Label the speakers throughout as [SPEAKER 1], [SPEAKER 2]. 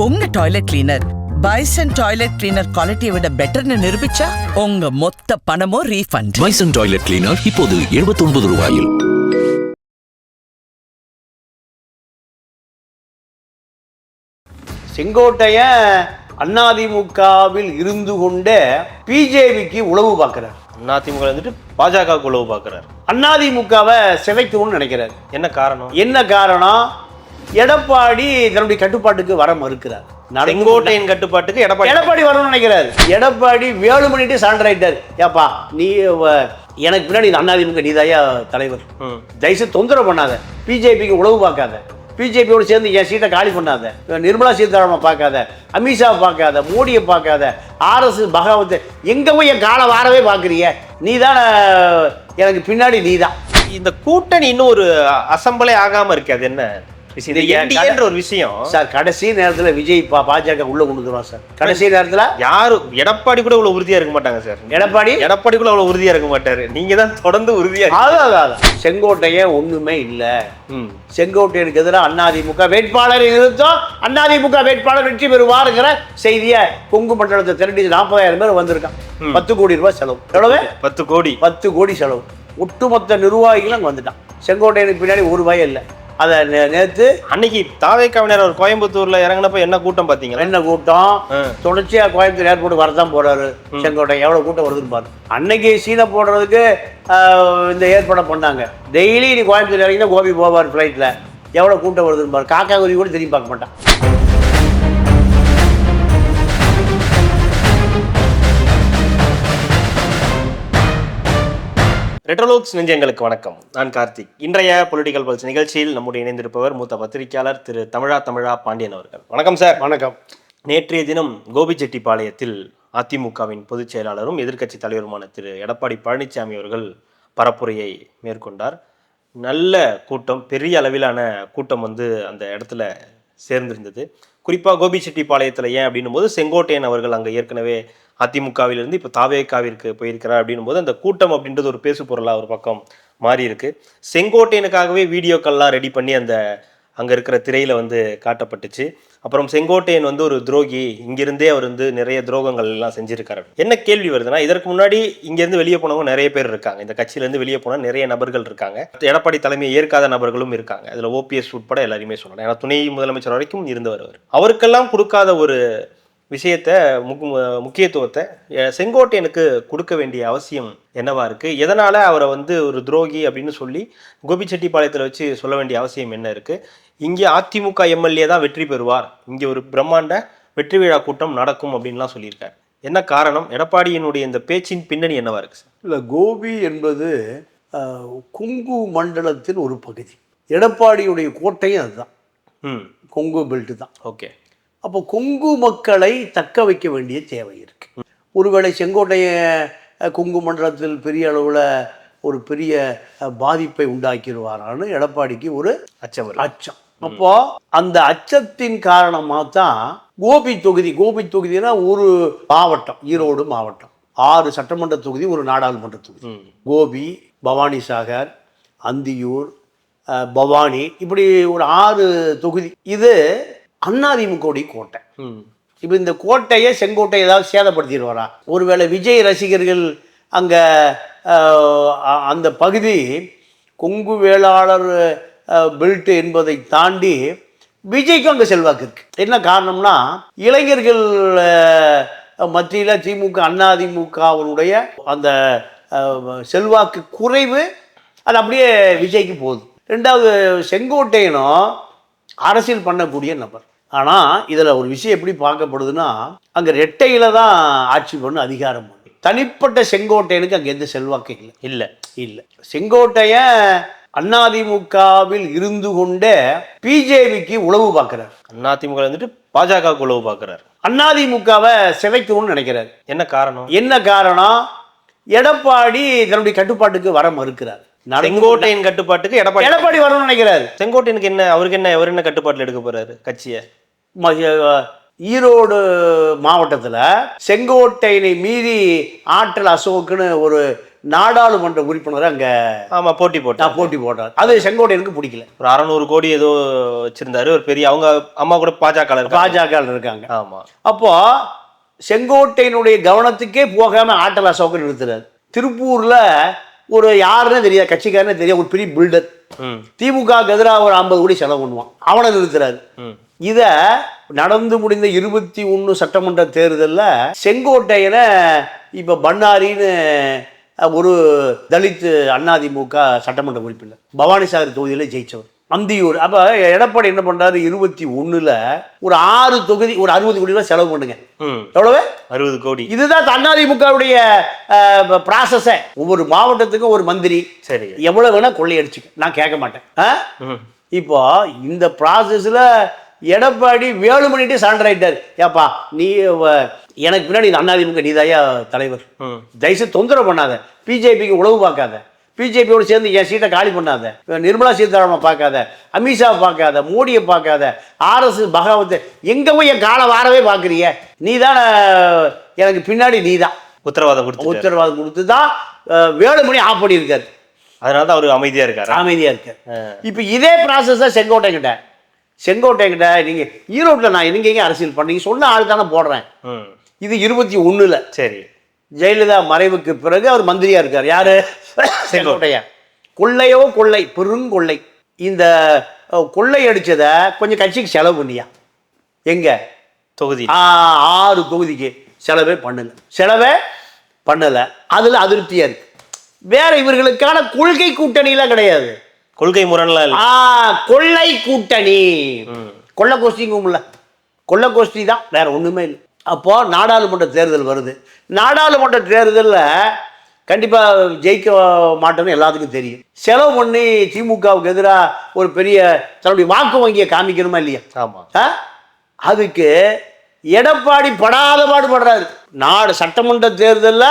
[SPEAKER 1] உங்க toilet cleaner bison toilet cleaner குவாலிட்டியை விட பெட்டர்னு நிரூபிச்சா உங்க மொத்த பணமும் ரீஃபண்ட்.
[SPEAKER 2] பைசன் டாய்லெட் கிளீனர் இப்போது 79 ரூபாயில்.
[SPEAKER 3] செங்கோட்டையன் அதிமுகவில் இருந்து கொண்டே பிஜேபிக்கு உளவு பார்க்கிறார்.
[SPEAKER 4] அதிமுக வந்துட்டு பாஜகவுக்கு உளவு பார்க்கிறார்.
[SPEAKER 3] அதிமுகவை சிதைக்கணும்னு நினைக்கிறார்.
[SPEAKER 4] என்ன காரணம்?
[SPEAKER 3] எடப்பாடி தன்னுடைய கட்டுப்பாட்டுக்கு வர மறுக்கிறார்.
[SPEAKER 4] செங்கோட்டையின் கட்டுப்பாட்டுக்கு
[SPEAKER 3] எடப்பாடி வரணும்னு நினைக்கிறார். எடப்பாடி வேலுமணிட்டு சரண்டர் ஆயிட்டார். ஏப்பா நீ எனக்கு பின்னாடி அதிமுக நீதாயா தலைவர், தயவுசெய்து தொந்தரவு பண்ணாத, பிஜேபிக்கு உளவு பார்க்காத, பிஜேபியோடு சேர்ந்து என் சீட்டை காலி பண்ணாத, நிர்மலா சீதாராமன் பார்க்காத, அமித்ஷாவை பார்க்காத, மோடியை பார்க்காத, RS பகவத் எங்க போய் என் காலை வாரவே பார்க்குறிய, நீ தான் எனக்கு பின்னாடி நீ தான்.
[SPEAKER 4] இந்த கூட்டணி இன்னும் ஒரு அசம்பிளே ஆகாம இருக்கு. அது என்ன ஒரு விஷயம்
[SPEAKER 3] சார்? கடைசி நேரத்துல விஜய் பாஜக உள்ள கொண்டு வருவான் சார். கடைசி நேரத்துல
[SPEAKER 4] யாரும் எடப்பாடி கூட இவ்வளவு உறுதியா இருக்க மாட்டாங்க சார். எடப்பாடி கூட அவ்வளவு உறுதியா இருக்க மாட்டாரு. நீங்க தான் தொடர்ந்து உறுதியா.
[SPEAKER 3] செங்கோட்டையன் ஒண்ணுமே இல்ல. செங்கோட்டையனுக்கு எதிராக அதிமுக வேட்பாளரை நிறுத்தம், அதிமுக வேட்பாளர் வெற்றி பெறுவாருங்கிற செய்திய கொங்கு மண்டலத்தை திரட்டி 40,000 பேர் வந்திருக்கான். 10 கோடி ரூபாய் செலவு. எவ்வளவு? 10 கோடி செலவு. ஒட்டுமொத்த நிர்வாகிகளும் வந்துட்டான். செங்கோட்டையனுக்கு பின்னாடி ஒரு ரூபாய் இல்லை. அதை நேற்று
[SPEAKER 4] அன்னைக்கு தாவேக்காவினர் அவர் கோயம்புத்தூர்ல இறங்கினப்ப என்ன கூட்டம் பாத்தீங்களா?
[SPEAKER 3] என்ன கூட்டம்! தொடர்ச்சியா கோயம்புத்தூர் ஏர்போர்ட் வரதான் போறாரு செங்கோட்டை. எவ்வளவு கூட்டம் வருதுன்னு பாரு. அன்னைக்கு சீனை போடுறதுக்கு இந்த ஏற்பாடு பண்ணாங்க. டெய்லி நீ கோயம்புத்தூர் இறங்கினா கோபி போவார் ஃபிளைட்ல. எவ்வளவு கூட்டம் வருதுன்னு பாரு. காக்கா குருவி கூட திரும்பி பார்க்க மாட்டான்.
[SPEAKER 4] ரெட்ரோலோக்ஸ் நெஞ்சங்களுக்கு வணக்கம். நான் கார்த்திக். இன்றைய பொலிட்டிக்கல் பல்ஸ் நிகழ்ச்சியில் நம்முடைய இணைந்திருப்பவர் மூத்த பத்திரிகையாளர் திரு தமிழா பாண்டியன் அவர்கள். வணக்கம் சார்.
[SPEAKER 3] வணக்கம்.
[SPEAKER 4] நேற்றைய தினம் கோபிச்செட்டிப்பாளையத்தில் அதிமுகவின் பொதுச் செயலாளரும் எதிர்க்கட்சி தலைவருமான திரு எடப்பாடி பழனிசாமி அவர்கள் பரப்புரையை மேற்கொண்டார். நல்ல கூட்டம், பெரிய அளவிலான கூட்டம் அந்த இடத்துல சேர்ந்திருந்தது. குறிப்பாக கோபிச்செட்டிப்பாளையத்தில் ஏன் அப்படின்னும் போது செங்கோட்டையன் அவர்கள் அங்கே ஏற்கனவே அதிமுகவிலிருந்து இப்போ தாவேக்காவிற்கு போயிருக்கிறார் அப்படின்னும் போது அந்த கூட்டம் அப்படின்றது ஒரு பேசு பொருளாக ஒரு பக்கம் மாறி இருக்கு. செங்கோட்டையனுக்காகவே வீடியோக்கள்லாம் ரெடி பண்ணி அங்கே இருக்கிற திரையில் காட்டப்பட்டுச்சு. அப்புறம் செங்கோட்டையன் ஒரு துரோகி, இங்கிருந்தே அவர் நிறைய துரோகங்கள் எல்லாம் செஞ்சிருக்காரு. என்ன கேள்வி வருதுன்னா, இதற்கு முன்னாடி இங்கேருந்து வெளியே போனவங்க நிறைய பேர் இருக்காங்க. இந்த கட்சியிலேருந்து வெளியே போன நிறைய நபர்கள் இருக்காங்க. எடப்பாடி தலைமையை ஏற்காத நபர்களும் இருக்காங்க. அதில் OPS உட்பட எல்லாருமே சொல்லலாம். ஏன்னா துணை முதலமைச்சர் வரைக்கும் இருந்தவர். அவருக்கெல்லாம் கொடுக்காத ஒரு விஷயத்தை, முக்கியத்துவத்தை செங்கோட்டையனுக்கு கொடுக்க வேண்டிய அவசியம் என்னவா இருக்கு? எதனால அவரை ஒரு துரோகி அப்படின்னு சொல்லி கோபிச்செட்டிப்பாளையத்தில் வச்சு சொல்ல வேண்டிய அவசியம் என்ன இருக்கு? இங்கே அதிமுக MLA தான் வெற்றி பெறுவார், இங்கே ஒரு பிரம்மாண்ட வெற்றி விழா கூட்டம் நடக்கும் அப்படின்லாம் சொல்லியிருக்காரு. என்ன காரணம்? எடப்பாடியினுடைய இந்த பேச்சின் பின்னணி என்னவா இருக்கு சார்?
[SPEAKER 3] இல்லை, கோபி என்பது கொங்கு மண்டலத்தின் ஒரு பகுதி. எடப்பாடியுடைய கோட்டையும் அதுதான், கொங்கு பெல்ட் தான்.
[SPEAKER 4] ஓகே.
[SPEAKER 3] அப்போ கொங்கு மக்களை தக்க வைக்க வேண்டிய தேவை இருக்கு. ஒருவேளை செங்கோட்டைய கொங்கு மண்டலத்தில் பெரிய அளவில் ஒரு பெரிய பாதிப்பை உண்டாக்கிடுவாரான்னு எடப்பாடிக்கு ஒரு அச்சம். அப்போ அந்த அச்சத்தின் காரணமாக தான் கோபி தொகுதினா ஒரு மாவட்டம், ஈரோடு மாவட்டம், 6 சட்டமன்ற தொகுதி, ஒரு நாடாளுமன்ற தொகுதி. கோபி, பவானிசாகர், அந்தியூர், பவானி, இப்படி ஒரு 6 தொகுதி. இது அதிமுகவுடைய கோட்டை. இப்போ இந்த கோட்டையை செங்கோட்டை ஏதாவது சேதப்படுத்திடுவாரா? ஒருவேளை விஜய் ரசிகர்கள் அங்கே அந்த பகுதி கொங்கு வேளாளர் பெல்ட் என்பதை தாண்டி விஜய்க்கும் அங்கே செல்வாக்கு இருக்கு. என்ன காரணம்னா, இளைஞர்கள் மத்தியில் திமுக அதிமுகவுடைய அந்த செல்வாக்கு குறைவு, அது அப்படியே விஜய்க்கு போகுது. ரெண்டாவது, செங்கோட்டையனும் அரசியல் பண்ணக்கூடிய நபர். ஆனால் இதில் ஒரு விஷயம் எப்படி பார்க்கப்படுதுன்னா, அங்கே ரெட்டையில தான் ஆட்சி பண்ண அதிகாரம் பண்ணு. தனிப்பட்ட செங்கோட்டையனுக்கு அங்கே எந்த செல்வாக்கும் இல்லை. செங்கோட்டையன் அதிமுகவில் இருந்து கொண்டே பிஜேபிக்கு உளவு பார்க்கிறார்.
[SPEAKER 4] அதிமுக பாஜகவுக்கு உளவு பார்க்கிறார்.
[SPEAKER 3] அதிமுகவை சிதைக்கணும்னு நினைக்கிறார். என்ன காரணம்? எடப்பாடி தன்னுடைய கட்டுப்பாட்டுக்கு வர மறுக்கிறார்.
[SPEAKER 4] செங்கோட்டையின் கட்டுப்பாட்டுக்கு
[SPEAKER 3] எடப்பாடி வரணும்னு நினைக்கிறாரு.
[SPEAKER 4] செங்கோட்டையனுக்கு என்ன, அவருக்கு என்ன, அவர் என்ன கட்டுப்பாட்டில் எடுக்க போறாரு கட்சியை?
[SPEAKER 3] ஈரோடு மாவட்டத்தில் செங்கோட்டையனை மீறி ஆற்றல் அசோக்குன்னு ஒரு நாடாளுமன்ற உறுப்பினர் அங்க
[SPEAKER 4] போட்டி
[SPEAKER 3] போட்டார். அது செங்கோட்டையனுக்கு பிடிக்கல.
[SPEAKER 4] ஒரு 600 கோடி ஏதோ வச்சிருந்தாரு, ஒரு பெரிய அவங்க அம்மா கூட பாஜக
[SPEAKER 3] இருக்காங்க. ஆமா, அப்போ செங்கோட்டையனுடைய கவனத்துக்கே போகாம ஆட்டல் அசோகை நிறுத்துறாரு. திருப்பூர்ல ஒரு யாருன்னு தெரியாது, கட்சிக்காரனே தெரியாது, ஒரு பெரிய பில்டர், திமுக எதிராக ஒரு 50 கோடி செலவு பண்ணுவான், அவனை நிறுத்துறாரு. இத நடந்து முடிந்த 21 சட்டமன்ற தேர்தலில் செங்கோட்டையனை இப்ப பண்ணாரின்னு ஒரு தலித் அதிமுக சட்டமன்ற உறுப்பினர் பவானிசாகர் தொகுதியில ஜெயிச்சவர், அந்தியூர். அப்ப எடப்பாடி என்ன பண்றாரு, 21ல் ஒரு 6 தொகுதி ஒரு 60 கோடி ரூபாய் செலவு பண்ணுங்க. எவ்வளவு? 60 கோடி. இதுதான் அதிமுகவுடைய ப்ராசஸ. ஒவ்வொரு மாவட்டத்துக்கும் ஒரு மந்திரி சரி எவ்வளவு வேணா கொள்ளையடிச்சுக்க, நான் கேட்க மாட்டேன். இப்போ இந்த ப்ராசஸ்ல எடப்பாடி வேலுமணிட்டே சரண்டர் ஆயிட்டாரு. ஏப்பா நீ எனக்கு பின்னாடி அதிமுக நீதாயா தலைவர், தயவுசெய்து தொந்தரவு பண்ணாத, பிஜேபிக்கு உளவு பார்க்காத, பிஜேபியோடு சேர்ந்து என் சீட்டை காலி பண்ணாத, நிர்மலா சீதாராமன் பார்க்காத, அமித்ஷாவை பார்க்காத, மோடியை பார்க்காத, RS பகவத்தை எங்க போய் என் காலை வாரவே பார்க்குறிய, நீ தான் எனக்கு பின்னாடி நீ தான் உத்தரவாதம் கொடுத்து தான் வேலுமணி ஆஃப் பண்ணியிருக்காரு. அதனால தான் அவர் அமைதியா இருக்கார். இப்போ இதே ப்ராசஸ் தான் செங்கோட்டையன்கிட்ட நீங்க ஈரோட்டில் நான் எங்க அரசியல் பண்ணீங்க சொன்ன ஆள் தானே போடுறேன். இது 21ல் சரி ஜெயலலிதா மறைவுக்கு பிறகு அவர் மந்திரியா இருக்கார். யாரு? செங்கோட்டையன். கொள்ளையோ கொள்ளை, பெருங்கொள்ளை. இந்த கொள்ளை அடிச்சதை கொஞ்சம் கட்சிக்கு செலவு பண்ணியா, எங்க தொகுதி 6 தொகுதிக்கு செலவே பண்ணல. அதுல அதிருப்தியா இருக்கு. வேற இவர்களுக்கான கொள்கை கூட்டணிலாம் கிடையாது, கொள்கை முரண்லாம் கொள்ளை கூட்டணி, கொள்ள கோஷ்டிங்கும்ல, கொள்ள கோஷ்டி தான், வேற ஒண்ணுமே இல்லை. அப்போ நாடாளுமன்ற தேர்தல் வருது. நாடாளுமன்ற தேர்தலில் கண்டிப்பா ஜெயிக்க மாட்டோம்னு எல்லாத்துக்கும் தெரியும். செலவு பண்ணி திமுகவுக்கு எதிராக ஒரு பெரிய தன்னுடைய வாக்கு வங்கியை காமிக்கணுமா இல்லையா? ஆமா. அதுக்கு எடப்பாடி படாத பாடுபடுறாரு. சட்டமன்ற தேர்தலில்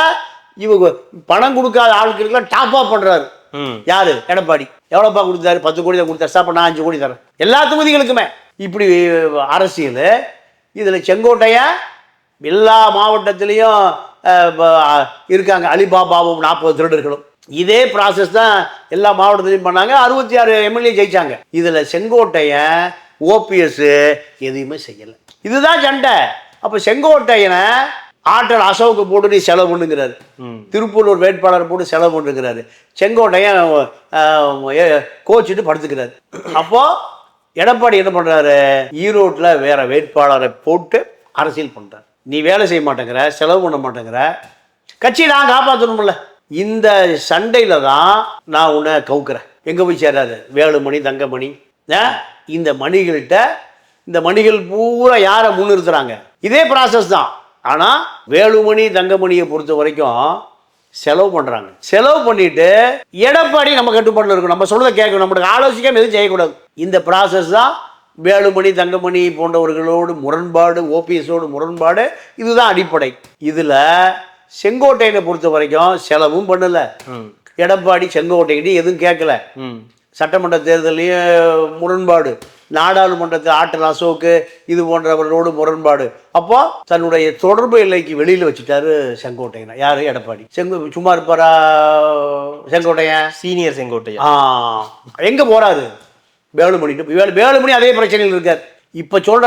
[SPEAKER 3] இவங்க பணம் கொடுக்காத ஆட்களுக்கெல்லாம் டாப் அப் பண்றாரு. யாரு? எடப்பாடி. எவ்வளோப்பா கொடுத்தாரு? 10 கோடி தான் கொடுத்தாரு. சார் நான் 5 கோடி தரேன் எல்லா தொகுதிகளுக்குமே. இப்படி அரசியல். இதுல செங்கோட்டையன் எல்லா மாவட்டத்திலையும் இருக்காங்க. அலிபாபாவும் 40 திருடர்களும். இதே ப்ராசஸ் தான் எல்லா மாவட்டத்திலையும் பண்ணாங்க. 66 எம்எல்ஏ ஜெயிச்சாங்க. இதுல செங்கோட்டையன் OPS எதையுமே செய்யலை. இதுதான் சண்டை. அப்ப செங்கோட்டையனை ஆட்டல் அசோக்கு போட்டு நீ செலவு பண்ணுங்கிறாரு, திருப்பூர் ஒரு வேட்பாளர் போட்டு செலவு பண்ணுங்கிறாரு, செங்கோட்டையன் கோச்சிட்டு படுத்துக்கிறாரு. அப்போ எடப்பாடி என்ன பண்றாரு, ஈரோட்டில் வேற வேட்பாளரை போட்டு அரசியல் பண்றாரு. நீ வேலை செய்ய மாட்டேங்கிற, செலவு பண்ண மாட்டேங்கிற, கட்சியை நான் காப்பாற்றணும்ல. இந்த சண்டையில தான் நான் உன்னை கவுக்குறேன். எங்க போய் சேராது? வேலுமணி, தங்கமணி, இந்த மணிகள்கிட்ட. இந்த மணிகள் பூரா யாரை முன்னிறுத்துறாங்க? இதே ப்ராசஸ் தான். ஆனா வேலுமணி, தங்கமணியை பொறுத்த வரைக்கும் செலவு பண்றாங்க. செலவு பண்ணிட்டு எடப்பாடி நம்ம கட்டுப்பாடுல இருக்கும், நம்ம சொல்றதை கேட்கணும், நம்மளுக்கு ஆலோசிக்காம எதுவும் செய்யக்கூடாது. இந்த ப்ராசஸ் தான் வேலுமணி, தங்கமணி போன்றவர்களோடு முரண்பாடு, OPSோடு முரண்பாடு. இதுதான் அடிப்படை. இதுல செங்கோட்டையனை பொறுத்த வரைக்கும் செலவும் பண்ணல எடப்பாடி. செங்கோட்டையிட்டு எதுவும் கேட்கல. சட்டமன்ற தேர்தலையும் முரண்பாடு, நாடாளுமன்றத்தில் ஆட்டல் அசோக்கு இது போன்றவர்களோடு முரண்பாடு. அப்போ தன்னுடைய தொடர்பு எல்லைக்கு வெளியில வச்சுட்டாரு செங்கோட்டையன். யாரு? எடப்பாடி. சும்மா இருப்பாரா செங்கோட்டையன்? சீனியர் செங்கோட்டையன். எங்க போறாரு? வேலுமணி. வேலுமணி அதே பிரச்சனையில் இருக்கார். இப்ப சொல்ற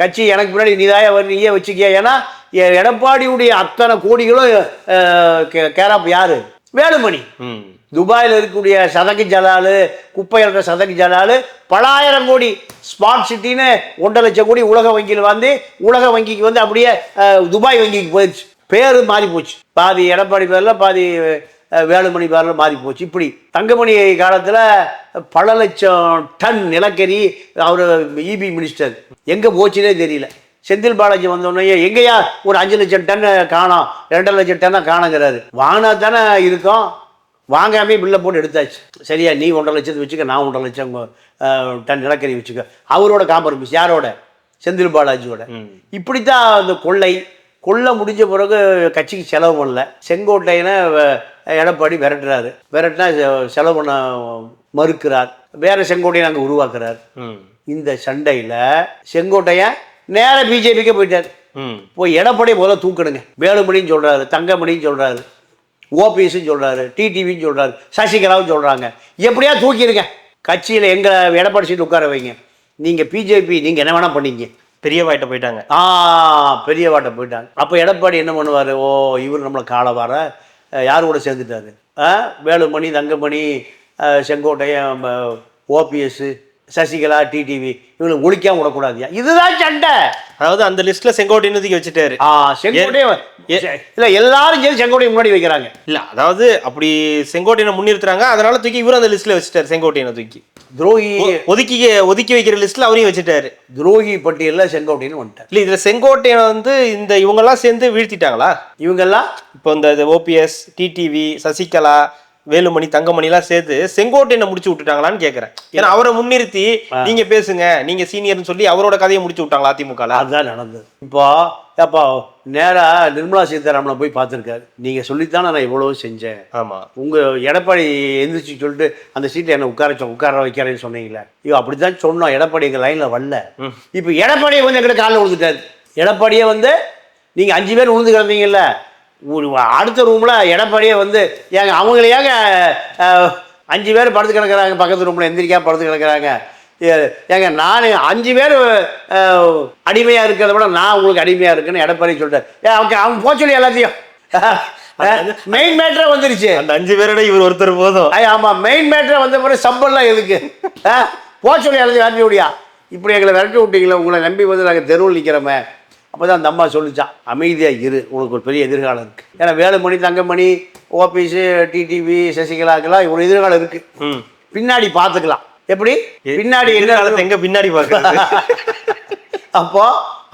[SPEAKER 3] கட்சி எனக்கு பின்னாடி நீதாய நீயே வச்சுக்கியா. ஏன்னா எடப்பாடியுடைய அத்தனை கோடிகளும் கேராப் யாரு? வேலுமணி. துபாயில் இருக்கக்கூடிய சதகி ஜலாலு, குப்பை இருக்கிற சதகி ஜலாலு பல ஆயிரம் கோடி ஸ்மார்ட் சிட்டின்னு 1.5 லட்சம் கோடி உலக வங்கியில் வந்து, உலக வங்கிக்கு வந்து அப்படியே துபாய் வங்கிக்கு போயிடுச்சு. பேரு மாறி போச்சு. பாதி எடப்பாடி பேரில், பாதி வேலுமணி பேரில் மாறி போச்சு. இப்படி தங்கமணி காலத்தில் பல லட்சம் டன் நிலக்கரி அவர் EB மினிஸ்டர் எங்கே போச்சுன்னே தெரியல. செந்தில் பாலாஜி வந்தோடனே எங்கேயா ஒரு 5 லட்சம் டன் காணோம், 2.5 லட்சம் டன்னா காணுங்கிறாரு. வாங்கினா தானே இருக்கும், வாங்காமே பில்லை போட்டு எடுத்தாச்சு. சரியா, நீ 1.5 லட்சத்தை வச்சுக்க, நான் 1.5 லட்சம் டன் நிலக்கரி வச்சுக்க. அவரோட காம்பரமைஸ் யாரோட? செந்தில் பாலாஜியோட. இப்படித்தான் அந்த கொள்ளை முடிஞ்ச பிறகு கட்சிக்கு செலவு பண்ணல. செங்கோட்டையனை எடப்பாடி விரட்டினா செலவு பண்ண மறுக்கிறார். வேற செங்கோட்டையனை அங்கே உருவாக்குறார். இந்த சண்டையில செங்கோட்டையன் நேர பிஜேபிக்கே போயிட்டார். போய் எடப்பாடி முதல்ல தூக்கணுங்க. வேலுமணின்னு சொல்றாரு, தங்கமணின்னு சொல்றாரு. ஓபிஎஸ்ன்னு சொல்கிறாரு, டிடிவின்னு சொல்கிறாரு, சசிகலாவும் சொல்கிறாங்க. எப்படியா தூக்கிடுங்க, கட்சியில் எங்கள் எடப்பாடி சீட்டு உட்கார வைங்க. நீங்கள் பிஜேபி நீங்கள் என்ன வேணால் பண்ணீங்க.
[SPEAKER 4] பெரியவாட்ட போயிட்டாங்க.
[SPEAKER 3] பெரியவாட்ட போயிட்டாங்க. அப்போ எடப்பாடி என்ன பண்ணுவார்? ஓ, இவர் நம்மளை காலை வர யார் கூட சேர்ந்துட்டாரு? வேலுமணி, தங்கமணி, செங்கோட்டையன், ஓபிஎஸ், சசிகலா, டிடிவி இவங்களை ஒழிக்காம விடக்கூடாதுயா. இதுதான் சண்டை.
[SPEAKER 4] அதாவது அந்த லிஸ்ட்ல செங்கோட்டையன் தூக்கி வச்சுட்டாரு.
[SPEAKER 3] செங்கோட்டையன் இல்ல, எல்லாரும் சேர்ந்து செங்கோட்டையன் முன்னாடி வைக்கிறாங்க.
[SPEAKER 4] இல்ல, அதாவது அப்படி செங்கோட்டையனை முன்னிறுத்துறாங்க, அதனால தூக்கி இவரும் அந்த லிஸ்ட்ல வச்சுட்டாரு. செங்கோட்டையனை தூக்கி
[SPEAKER 3] துரோகி
[SPEAKER 4] ஒதுக்கி வைக்கிற லிஸ்ட்ல அவரையும் வச்சுட்டாரு.
[SPEAKER 3] துரோகி பட்டியலில் செங்கோட்டையன் வந்துட்டார்.
[SPEAKER 4] இல்ல, இதுல செங்கோட்டையனை வந்து இந்த இவங்கெல்லாம் சேர்ந்து வீழ்த்திட்டாங்களா?
[SPEAKER 3] இவங்கெல்லாம்
[SPEAKER 4] இப்போ இந்த ஓபிஎஸ், டிடிவி, சசிகலா, வேலுமணி, தங்கமணிலாம் சேர்த்து செங்கோட்டையனை முடிச்சு விட்டுட்டாங்களான்னு கேட்கறேன். ஏன்னா அவரை முன்னிறுத்தி நீங்க பேசுங்க, நீங்க சீனியர்னு சொல்லி அவரோட கதையை முடிச்சு விட்டாங்களா அதிமுக?
[SPEAKER 3] அதுதான் நடந்தது. இப்போ நேரா நிர்மலா சீதாராமனை போய் பார்த்துருக்காரு. நீங்க சொல்லித்தானே நான் இவ்வளவு செஞ்சேன்.
[SPEAKER 4] ஆமா,
[SPEAKER 3] உங்க எடப்பாடி எந்திரிச்சு சொல்லிட்டு அந்த சீட்டை என்ன உட்கார வைக்கிறேன்னு சொன்னீங்களே, ஐயோ அப்படித்தான் சொன்னோம். எடப்பாடி எங்க லைன்ல வரல. இப்போ எடப்பாடியை வந்து எங்கிட்ட காலில் விழுந்துட்டாரு. எடப்பாடியே வந்து நீங்க 5 பேர் விழுந்து கிடந்தீங்கல்ல, அடுத்த ரூம்ல எடப்பாடியே வந்து ஏங்க அவங்கள ஏங்க 5 பேர் படுத்து கிடக்குறாங்க, பக்கத்து ரூம்ல எந்திரிக்கா படுத்து கிடக்குறாங்க. ஏங்க நான் 5 பேர் அடிமையா இருக்கிறத விட நான் உங்களுக்கு அடிமையா இருக்குன்னு எடப்பாடி சொல்லிட்டார். அவன் போக சொல்லி எல்லாத்தையும் மெயின் மேட்டரே வந்துருச்சு.
[SPEAKER 4] அந்த 5 பேரோட இவர் ஒருத்தர் போதும்.
[SPEAKER 3] ஆமா, மெயின் மேட்டரே வந்த பிறகு சம்பளம் எதுக்கு போக சொல்லி எல்லாத்தையும் விரட்டி விடியா. இப்படி எங்களை விரட்டி விட்டீங்களா, உங்களை நம்பி வந்து நாங்கள் தெருவில் நிற்கிறோமே. அப்போதான் அந்த அம்மா சொல்லிச்சான், அமைதியாக இரு, உனக்கு ஒரு பெரிய எதிர்காலம் இருக்கு. ஏன்னா வேலுமணி, தங்கமணி, ஓபிஎஸ், டிடிவி, சசிகலாக்கெல்லாம் ஒரு எதிர்காலம் இருக்கு. பின்னாடி பார்த்துக்கலாம். எப்படி பின்னாடி எதிர்காலத்தை
[SPEAKER 4] எங்க பின்னாடி பார்க்கறது?
[SPEAKER 3] அப்போ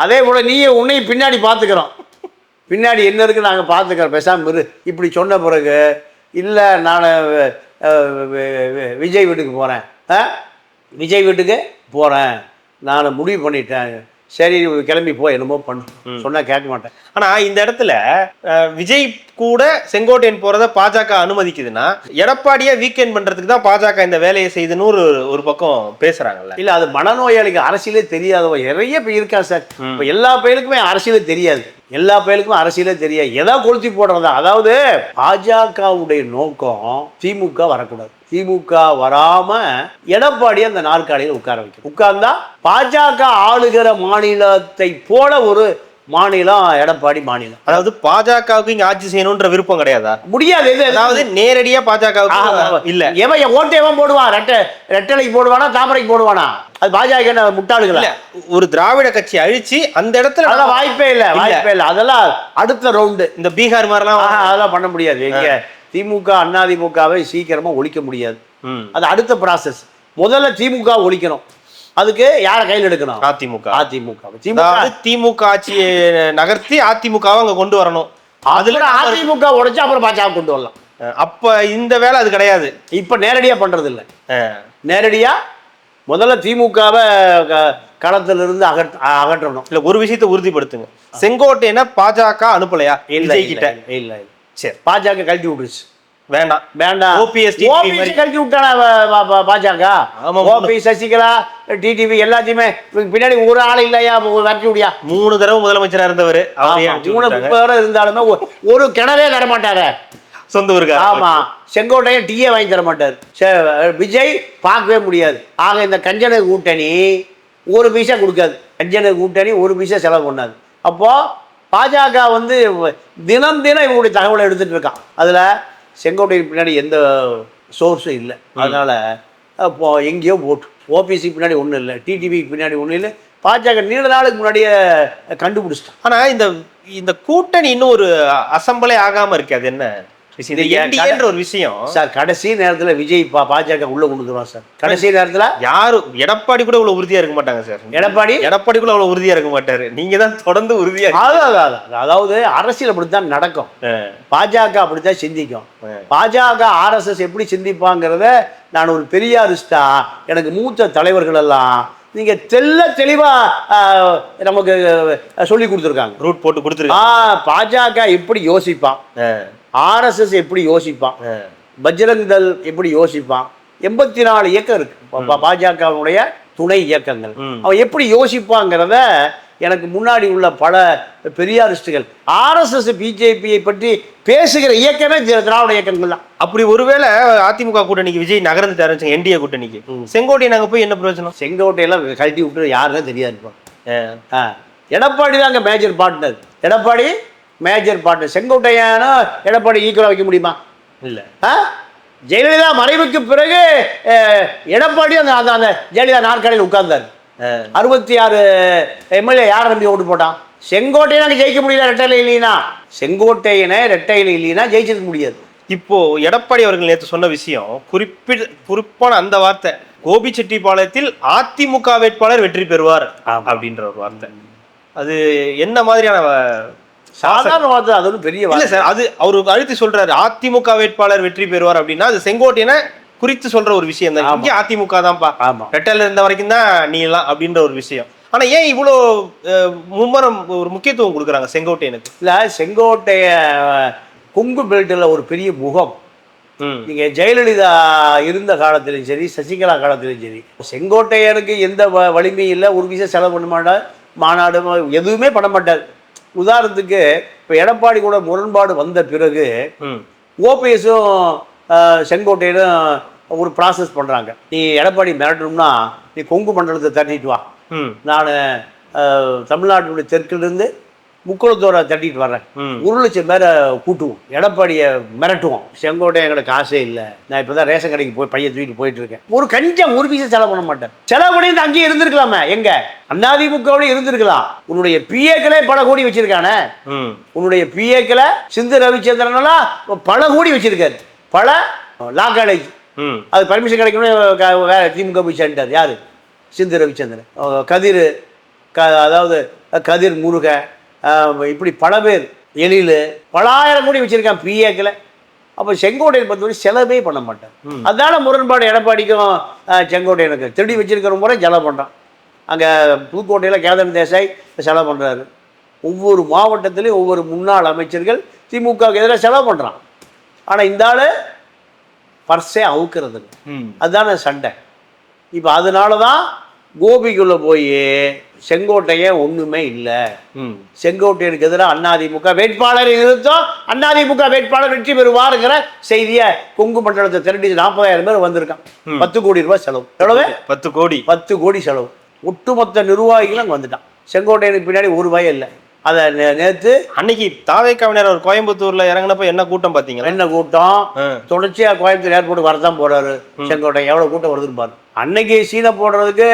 [SPEAKER 3] அதே போல நீயே உன்னையும் பின்னாடி பார்த்துக்கிறோம். பின்னாடி என்ன இருக்கு நாங்கள் பார்த்துக்கிறோம், பேசாம இரு. இப்படி சொன்ன பிறகு இல்லை நான் விஜய் வீட்டுக்கு போகிறேன், விஜய் வீட்டுக்கு போகிறேன், நான் முடிவு பண்ணிட்டேன், சரி கிளம்பி போய் என்னமோ பண்ணு சொன்னா கேட்க மாட்டேன்.
[SPEAKER 4] ஆனா இந்த இடத்துல விஜய் கூட செங்கோட்டையன் போறத பாஜக அனுமதிக்குதுன்னா, எடப்பாடியை வீக்கெண்ட் பண்றதுக்கு தான் பாஜக இந்த வேலையை செய்துன்னு ஒரு பக்கம் பேசுறாங்கல்ல.
[SPEAKER 3] இல்ல, அது மனநோயாளிக்கு அரசியலே தெரியாதவ நிறைய பேர் இருக்கா சார். இப்ப எல்லா பேருக்குமே அரசியலே தெரியாது. எல்லா பேருக்கும் அரசியலே தெரியாது. எதா கொளுத்தி போடுறதா. அதாவது பாஜகவுடைய நோக்கம் திமுக வரக்கூடாது. திமுக வராம எடப்பாடி அந்த நாற்காலியில் உட்கார வைக்கும். உட்கார்ந்தா பாஜக ஆளுகிற மாநிலத்தை போல ஒரு மாநிலம் எடப்பாடி மாநிலம்.
[SPEAKER 4] அதாவது பாஜகவுக்கு இங்க ஆட்சி செய்யணும்ன்ற விருப்பம் கிடையாதா?
[SPEAKER 3] முடியாது.
[SPEAKER 4] அதாவது நேரடியா பாஜகவுக்கு இல்ல.
[SPEAKER 3] எவன் ஓட்டு எவன் போடுவான்? ரெட்டலைக்கு போடுவானா, தாமரைக்கு போடுவானா? அது பாஜக முட்டாளுகள்.
[SPEAKER 4] ஒரு திராவிட கட்சி அழிச்சு அந்த இடத்துல
[SPEAKER 3] அதெல்லாம் வாய்ப்பே இல்லை, வாய்ப்பே இல்லை. அதெல்லாம் அடுத்த ரவுண்டு.
[SPEAKER 4] இந்த பீகார் மாதிரிலாம்
[SPEAKER 3] அதெல்லாம் பண்ண முடியாது. இங்க திமுக அதிமுகவை சீக்கிரமா ஒழிக்க முடியாது. அது அடுத்த ப்ராசஸ். முதல்ல திமுக ஒழிக்கணும். அதுக்கு யார கையில் எடுக்கணும்?
[SPEAKER 4] திமுக ஆட்சியை நகர்த்தி அதிமுகவை அங்க கொண்டு வரணும். அதுல
[SPEAKER 3] அதிமுக உடைச்சு அப்புறம் பாஜக கொண்டு வரலாம்.
[SPEAKER 4] அப்ப இந்த வேலை அது கிடையாது.
[SPEAKER 3] இப்ப நேரடியா பண்றது இல்லை. நேரடியா முதல்ல திமுகவை களத்திலிருந்து அகற்றணும்.
[SPEAKER 4] இல்ல, ஒரு விஷயத்தை உறுதிப்படுத்துங்க, செங்கோட்டையனை பாஜக அனுப்பலையா விஜய் கிட்ட?
[SPEAKER 3] இல்ல, சரி, பாஜக கழட்டி விட்டுருச்சு.
[SPEAKER 4] வேண்டாம்.
[SPEAKER 3] ஓபிஎஸ் கழட்டி விட்டானா பாஜக? ஓபிஎஸ், சசிகலா, டிடிவி எல்லாத்தையுமே பின்னாடி ஒரு ஆள் இல்லையா விரட்டி விடியா?
[SPEAKER 4] 3 தடவை முதலமைச்சரா இருந்தவர்.
[SPEAKER 3] 3 தடவை இருந்தாலுமே ஒரு கிணறே தர மாட்டாரு
[SPEAKER 4] சொந்த ஊருக்கு.
[SPEAKER 3] ஆமா, செங்கோட்டையன் டீயே வாங்கி தர மாட்டார். விஜய் பார்க்கவே முடியாது. ஆக இந்த கஞ்சன கூட்டணி ஒரு பைசா கொடுக்காது. கஞ்சன கூட்டணி ஒரு பைசா செலவு பண்ணாது. அப்போ பாஜக வந்து தினம் இவங்களுடைய தகவலை எடுத்துட்டு இருக்கான். அதுல செங்கோட்டையின் பின்னாடி எந்த சோர்ஸும் இல்லை. அதனால இப்போ எங்கேயோ போட்டு ஓபிஎஸ்சிக்கு பின்னாடி ஒன்றும் இல்லை, டிடிவிக்கு பின்னாடி ஒன்றும் இல்லை. பாஜக நீண்ட நாளுக்கு முன்னாடியே கண்டுபிடிச்சிட்டான்.
[SPEAKER 4] ஆனா இந்த கூட்டணி இன்னும் ஒரு அசம்பிளே ஆகாம இருக்கு. அது என்ன ஒரு விஷயம்
[SPEAKER 3] சார்? கடைசி நேரத்தில் விஜய் பாஜக உள்ள கொண்டு வருவான் சார். கடைசி நேரத்தில்
[SPEAKER 4] யாரும் எடப்பாடி கூட இவ்வளவு உறுதியா இருக்க மாட்டாங்க சார். எடப்பாடி கூட அவ்வளவு உறுதியா இருக்க மாட்டாரு. நீங்க தான் தொடர்ந்து உறுதியா.
[SPEAKER 3] அதாவது அரசியல் அப்படித்தான் நடக்கும். பாஜக அப்படித்தான் சிந்திக்கும். பாஜக ஆர்எஸ்எஸ் எப்படி சிந்திப்பாங்கிறத நான் ஒரு பெரியாரிஸ்டா, எனக்கு மூத்த தலைவர்கள் எல்லாம் நீங்க தெளிவா நமக்கு சொல்லி கொடுத்துருக்காங்க.
[SPEAKER 4] ரூட் போட்டு கொடுத்துருக்காங்க.
[SPEAKER 3] பாஜக எப்படி யோசிப்பான், ஆர்எஸ்எஸ் எப்படி யோசிப்பான், பஜ்ரங் தள் எப்படி யோசிப்பான். 84 இயக்கம் இருக்கு பாஜகவுடைய துணை இயக்கங்கள். அவன் எப்படி யோசிப்பாங்கிறத எனக்கு முன்னாடி உள்ள பல பெரியாரிஸ்டுகள் RSS பிஜேபியை பற்றி பேசுகிற இயக்கமே திராவிட இயக்கங்கள் தான்.
[SPEAKER 4] அப்படி ஒருவேளை அதிமுக கூட்டணிக்கு விஜய் நகர்ந்துட்டாரு என்டிஏ கூட்டணிக்கு, செங்கோட்டையன் அங்க போய் என்ன பிரயோஜனம்?
[SPEAKER 3] செங்கோட்டையெல்லாம் கழட்டி விட்டு யாருன்னு தெரியாது இருப்பாங்க. எடப்பாடி தான் அங்கே major partner. Edappadi major partner. செங்கோட்டையனா எடப்பாடி ஈக்குவலாக வைக்க முடியுமா?
[SPEAKER 4] இல்லை.
[SPEAKER 3] ஜெயலலிதா மறைவுக்கு பிறகு எடப்பாடி அந்த அந்த ஜெயலலிதா நாற்காலியில் உட்கார்ந்தார். 66 எம்எல்ஏ யார் நம்பி ஓட்டு போட்டான்? செங்கோட்டையனை ஜெயிக்க முடியல ரெட்டையில இல்லைன்னா. செங்கோட்டையனை ரெட்டையில இல்லைன்னா ஜெயிச்சிருக்க முடியாது.
[SPEAKER 4] இப்போ எடப்பாடி அவர்கள் நேற்று சொன்ன விஷயம் குறிப்பான அந்த வார்த்தை, கோபிச்செட்டிப்பாளையத்தில் அதிமுக வேட்பாளர் வெற்றி பெறுவார் அப்படின்ற ஒரு வார்த்தை. அது என்ன மாதிரியான
[SPEAKER 3] சாதாரண வார்த்தை? அது ஒன்றும் பெரிய
[SPEAKER 4] இல்லை சார், அது அவரு அழுத்தி சொல்றாரு அதிமுக வேட்பாளர் வெற்றி பெறுவார் அப்படின்னா அது செங்கோட்டையனை குறித்து சொல்ற ஒரு விஷயம் தான். இங்கே அதிமுக தான்ப்பா, ரெட்டையில இருந்த வரைக்கும் தான் நீ எல்லாம் அப்படின்ற ஒரு விஷயம். ஆனா ஏன் இவ்வளோ மும்முரம் ஒரு முக்கியத்துவம் கொடுக்குறாங்க செங்கோட்டையனுக்கு? இல்லை, செங்கோட்டைய கொங்கு பெல்ட்டில் ஒரு பெரிய முகம். நீங்க ஜெயலலிதா இருந்த காலத்திலும் சரி, சசிகலா காலத்திலும் சரி, செங்கோட்டையனுக்கு எந்த வலிமையும் இல்லை. ஒரு விஷயம் செலவு பண்ண மாட்டார், மாநாடு எதுவுமே பண்ண மாட்டார். உதாரணத்துக்கு இப்போ எடப்பாடி கூட முரண்பாடு வந்த பிறகு ஓபிஎஸும் செங்கோட்டையனும் ஒரு ப்ராசஸ் பண்ணுறாங்க. நீ எடப்பாடி மிரட்டணும்னா நீ கொங்கு மண்டலத்தை தட்டிட்டு வா, நான் தமிழ்நாட்டுடைய தெற்கிலிருந்து முக்குளத்தோரை தட்டிட்டு வர்றேன், 1 லட்சம் பேரை கூட்டுவோம், எடப்பாடியை மிரட்டுவோம். செங்கோட்டையன் எங்களுக்கு ஆசை இல்லை, நான் இப்போ தான் ரேஷன் கடைக்கு போய் பையன் தூக்கிட்டு போயிட்டு இருக்கேன். ஒரு பீஸை செலவு பண்ண மாட்டேன். செலவு பண்ணி அங்கேயே இருந்திருக்கலாமே, எங்க அதிமுகவோட இருந்திருக்கலாம். உன்னுடைய பிஏக்களே பல கோடி வச்சிருக்கானே, உன்னுடைய பிஏக்களை சிந்து ரவிச்சந்திரனெல்லாம் பல கோடி வச்சிருக்காரு, பல லா காலேஜ். அது பர்மிஷன் கிடைக்கணும், வேற திமுக போய் சேர்ந்தார். யாரு? சிந்து ரவிச்சந்திரன், கதிர், அதாவது கதிர் முருக, இப்படி பல பேர், எழில், பல ஆயிரம் கோடி வச்சிருக்கான் பிஏக்களை. அப்போ செங்கோட்டையன் பொறுத்தவரை செலவே பண்ண மாட்டேன். அதனால முரண்பாடு எடப்பாடிக்கும் செங்கோட்டையனுக்கு. திருடி வச்சிருக்கிற முறை செலவு பண்ணுறான். அங்கே புதுக்கோட்டையில் கேதன் தேசாய் செலவு பண்ணுறாரு. ஒவ்வொரு மாவட்டத்திலையும் ஒவ்வொரு முன்னாள் அமைச்சர்கள் திமுகவுக்கு எதிராக செலவு பண்ணுறான். ஆனால் இந்த ஆள் பர்ஸே அவுக்கிறது. அதுதானே சண்டை. இப்போ அதனால தான் கோபிக்குள்ளே போய் செங்கோட்டையன் ஒன்றுமே இல்லை, செங்கோட்டையனுக்கு எதிராக அதிமுக வேட்பாளர் இருந்தோம், அதிமுக வேட்பாளர் வெற்றி பெறுவாருங்கிற செய்தியை கொங்கு மண்டலத்தை திரட்டி 40,000 பேர் வந்திருக்கான். 10 கோடி ரூபாய் செலவு. எவ்வளவு? 10 கோடி செலவு. ஒட்டுமொத்த நிர்வாகிகளும் அங்கே வந்துட்டான். செங்கோட்டையனுக்கு பின்னாடி ஒரு ரூபாயே இல்லை. அதை நேற்று அன்னைக்கு தாவேக்காவினர் அவர் கோயம்புத்தூர்ல இறங்கினப்ப என்ன கூட்டம் பார்த்தீங்களா? என்ன கூட்டம்! தொடர்ச்சியாக கோயம்புத்தூர் ஏர்போர்ட்டுக்கு வரதான் போறாரு செங்கோட்டையன். எவ்வளோ கூட்டம் வருதுன்னு பாரு. அன்னைக்கு சீனை போடுறதுக்கு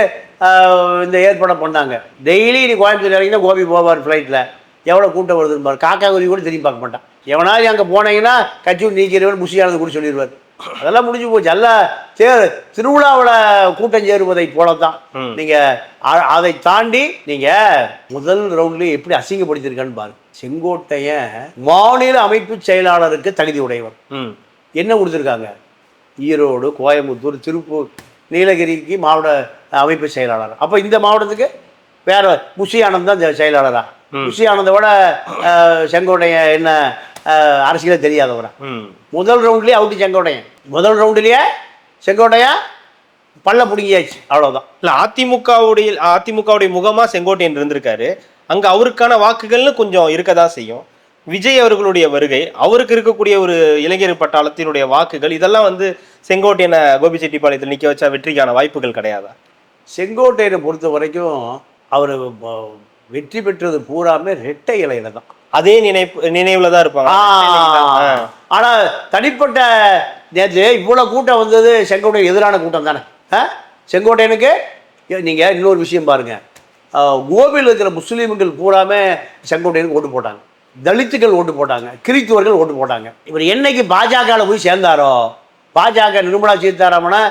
[SPEAKER 4] இந்த ஏற்பாடை பண்ணாங்க. டெய்லி நீ கோயம்புத்தூர் இறங்கினா கோபி போவார் ஃப்ளைட்டில், எவ்வளோ கூட்டம் வருதுன்னு பாரு. காக்கா குருவி கூட திரும்பி பார்க்க மாட்டான். எவனாவது அங்கே போனீங்கன்னா கட்சி நீக்கிறவன் முசியானது கூட சொல்லிடுவார். அதெல்லாம் முடிஞ்சு போச்சு. எல்லாம் திருவிழாவில் கூட்டம் சேருவதை போலத்தான். நீங்க அதை தாண்டி நீங்க முதல் ரவுண்ட்லயே எப்படி அசிங்கப்படுத்திருக்கான்னு பாருங்க. செங்கோட்டையன் மாநில அமைப்பு செயலாளருக்கு தகுதி உடையவர். என்ன கொடுத்துருக்காங்க? ஈரோடு, கோயம்புத்தூர், திருப்பூர், நீலகிரிக்கு மாவட்ட அமைப்பு செயலாளர். அப்போ இந்த மாவட்டத்துக்கு வேற முசி ஆனந்த் தான் செயலாளரா? முசி ஆனந்தோட செங்கோட்டையன் என்ன அரசியலே தெரியாதவரா? முதல் ரவுண்ட்லேயே அவுட்டு செங்கோட்டையன். முதல் ரவுண்ட்லேயே செங்கோட்டையன் பல்ல பிடுங்கியாச்சு, அவ்வளோதான். இல்லை, அதிமுகவுடைய முகமாக செங்கோட்டையன் இருந்திருக்காரு. அங்கே அவருக்கான வாக்குகள்னு கொஞ்சம் இருக்கதான் செய்யும். விஜய் அவர்களுடைய வருகை, அவருக்கு இருக்கக்கூடிய ஒரு இளைஞர் பட்டாளத்தினுடைய வாக்குகள், இதெல்லாம் செங்கோட்டையனை கோபிச்செட்டிப்பாளையத்தில் நிற்க வச்சா வெற்றிக்கான வாய்ப்புகள் கிடையாதா? செங்கோட்டையனை பொறுத்த வரைக்கும் அவர் வெற்றி பெற்றது பூராமே ரெட்டை இலையில தான். அதே நினைவுல தான் இருப்பாங்க. ஆனா தனிப்பட்ட நேற்று இவ்வளவு கூட்டம் வந்தது செங்கோட்டையன் எதிரான கூட்டம் தானே. செங்கோட்டையனுக்கு நீங்க இன்னொரு விஷயம் பாருங்க, கோபியில் இருக்கிற முஸ்லீம்கள் பூராமே செங்கோட்டையனுக்கு ஓட்டு போட்டாங்க, தலித்துகள் ஓட்டு போட்டாங்க, கிறித்துவர்கள் ஓட்டு போட்டாங்க. இவர் என்னைக்கு பாஜகவில் போய் சேர்ந்தாரோ, பாஜக நிர்மலா சீதாராமனை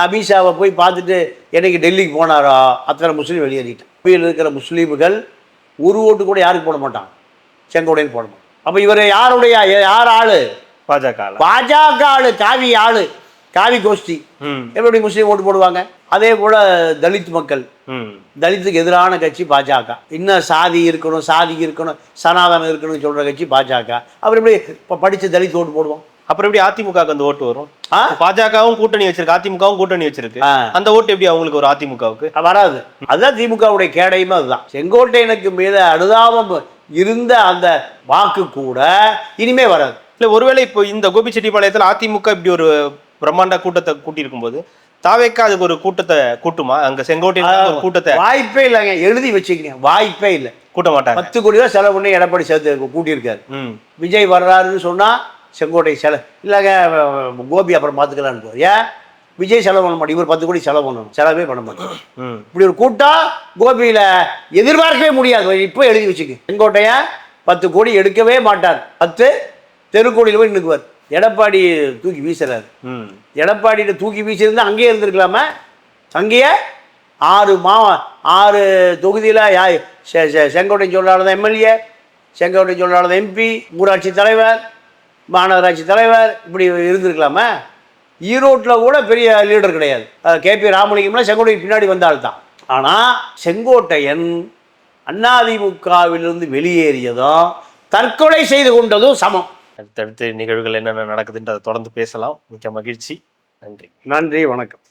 [SPEAKER 4] அமித்ஷாவை போய் பார்த்துட்டு என்னைக்கு டெல்லிக்கு போனாரோ அத்தனை முஸ்லீம் வெளியேறிட்டான். கோபியில் இருக்கிற முஸ்லீம்கள் ஒரு ஓட்டு கூட யாருக்கு போட மாட்டான், செங்கோட்டையன் போட மாட்டான். அப்போ இவர் யார் ஆளு? பாஜக ஆளு, காவி ஆளு, காவி கோஷ்டி. எப்படி முஸ்லீம் ஓட்டு போடுவாங்க? அதே போல தலித் மக்கள், தலித்துக்கு எதிரான கட்சி பாஜக. இன்னும் சாதி இருக்கணும், சனாதனம் இருக்கணும்னு சொல்ற கட்சி பாஜக. அவர் எப்படி படிச்சு தலித் ஓட்டு போடுவோம்? அப்புறம் எப்படி அதிமுகவுக்கு அந்த ஓட்டு வரும்?
[SPEAKER 3] ஆ?
[SPEAKER 4] பாஜகவும் கூட்டணி வச்சிருக்கு, அதிமுகவும் கூட்டணி வச்சிருக்கு.
[SPEAKER 3] ஆ.
[SPEAKER 4] அந்த ஓட்டு எப்படி அவங்களுக்கு ஒரு அதிமுகவுக்கு
[SPEAKER 3] வராது. அதுதான் திமுகவுடைய கேடயமே அதுதான். செங்கோட்டையனுக்கு மீது அனுதாபம் இருந்த அந்த வாக்கு கூட இனிமே வராது.
[SPEAKER 4] இல்ல ஒருவேளை இப்போ இந்த கோபிச்செட்டிப்பாளையத்துல அதிமுக இப்படி ஒரு பிரம்மாண்ட கூட்டத்தை கூட்டி இருக்கும்போது தாவேக்கா அதுக்கு ஒரு கூட்டத்தை கூட்டுமா? அங்க செங்கோட்டையன் ஒரு கூட்டத்தை
[SPEAKER 3] வாய்ப்பே இல்லைங்க, எழுதி வச்சுக்கங்க, வாய்ப்பே இல்லை.
[SPEAKER 4] கூட்ட மாட்டாங்க.
[SPEAKER 3] 10 கோடி ரூபா செலவு பண்ணி எடப்பாடி சேர்த்து கூட்டியிருக்காரு. விஜய் வர்றாருன்னு சொன்னா செங்கோட்டை செலவு இல்லைங்க, கோபி அப்புறம் பார்த்துக்கலான்னு. ஏன் விஜய் செலவு பண்ண மாட்டேன், இவர் 10 கோடி செலவு பண்ணணும், செலவே பண்ண மாட்டேன். இப்படி ஒரு கூட்டம் கோபியில எதிர்பார்க்கவே முடியாது. இப்போ எழுதி வச்சுக்க, செங்கோட்டைய 10 கோடி எடுக்கவே மாட்டார், 10 தெருக்கோடியில் போய் நிற்குவார். எடப்பாடி தூக்கி வீசுறாரு. எடப்பாடியிட்ட தூக்கி வீசியிருந்தா அங்கேயே இருந்திருக்கலாமா? அங்கேயே 6 தொகுதியில் செங்கோட்டை சொல்லாத எம்எல்ஏ, செங்கோட்டை சொல்லாத எம்பி, ஊராட்சி தலைவர், மாநகராட்சி தலைவர், இப்படி இருந்திருக்கலாமா? ஈரோட்டில் கூட பெரிய லீடர் கிடையாது. கேபி ராமலிங்கம்லாம் செங்கோட்டை பின்னாடி வந்தால் தான். ஆனால் செங்கோட்டையன் அதிமுகவிலிருந்து வெளியேறியதும் தற்கொலை செய்து கொண்டதும் சமம்.
[SPEAKER 4] அடுத்தடுத்து நிகழ்வுகள் என்னென்ன நடக்குதுன்றதை தொடர்ந்து பேசலாம். மிக்க மகிழ்ச்சி. நன்றி.
[SPEAKER 3] நன்றி, வணக்கம்.